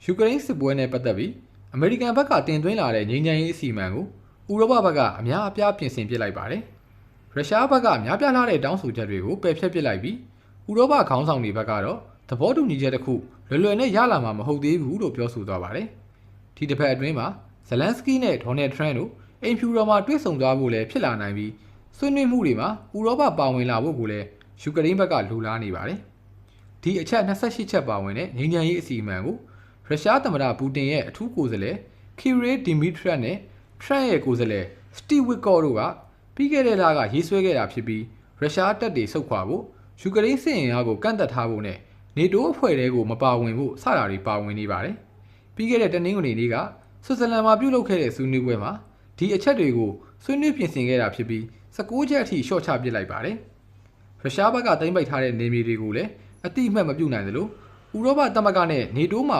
ယူကရိန်းစစ်ပွဲနဲ့ပတ်သက်ပြီးအမေရိကန်ဘက်ကတင်သွင်းလာတဲ့ငြိမ်းချမ်းရေးအစီအမံကိုဥရောပဘက်ကအများအပြားပြင်ဆင်ပစ်လိုက်ပါတယ်။ရုရှားဘက်ကများပြားလာတဲ့တောင်းဆိုချက်တွေကိုပယ်ဖျက်ပစ်လိုက်ပြီးဥရောပခေါင်းဆောင်တွေဘက်ကတော့သဘောတူညီချက်တစ်ခုလွယ်နဲ့ရလာမှာမဟုတ်သေးဘူးလို့ပြောဆိုသွားပါတယ်။ဒီတစ်ဖက်အတွင်းမှာဇလန်စကီးနဲ့ဒေါ်နယ်ထရန့်တို့အိမ်ဖြူတော်မှာတွေ့ဆုံသွားဖို့လည်းဖြစ်လာနိုင်ပြီးဆွေးနွေးမှုတွေမှာဥရောပပါဝင်လာဖို့ကိုလည်းယူကရိန်းဘက်ကလိုလားနေပါတယ်။ဒီအချက်28ချက်ပါဝင်တဲ့ငြိမ်းချမ်းရေးအစီအမံကိုရုရှားသမ္မတပူတင်ရဲ့အထူးကိုယ်စားလှယ်ခီရေဒီမီထရက်နဲ့ထရန့်ရဲ့ကိုယ်စားလှယ်စတီဝစ်ကော့တို့ကပြီးခဲ့တဲ့လကရေးဆွဲခဲ့တာဖြစ်ပြီးရုရှားတပ်တွေဆုတ်ခွာဖို့ယူကရိန်းစစ်အင်အားကိုကန့်သက်ထားဖို့နဲ့နေတိုးအဖွဲ့တွေကိုမပါဝင်ဖို့စတာတွေပါဝင်နေပါတယ်။ပြီးခဲ့တဲ့တနင်္ဂနွေနေ့ကဆွစ်ဇာလန်မှာပြုလုပ်ခဲ့တဲ့ဆွေးနွေးပွဲမှာဒီအချက်တွေကိုဆွေးနွေးပြင်ဆင်ခဲ့တာဖြစ်ပြီး16ချက်အထိရှော့ချပစ်လိုက်ပါတယ်။ရုရှားဘက်ကသိမ်းပိုက်ထားတဲ့နေမြေတွေကိုလည်းအတိအမှတ်မပြုနိုင်သလိုဥရောပသမဂ္ဂနဲ့နေတိုးမှာ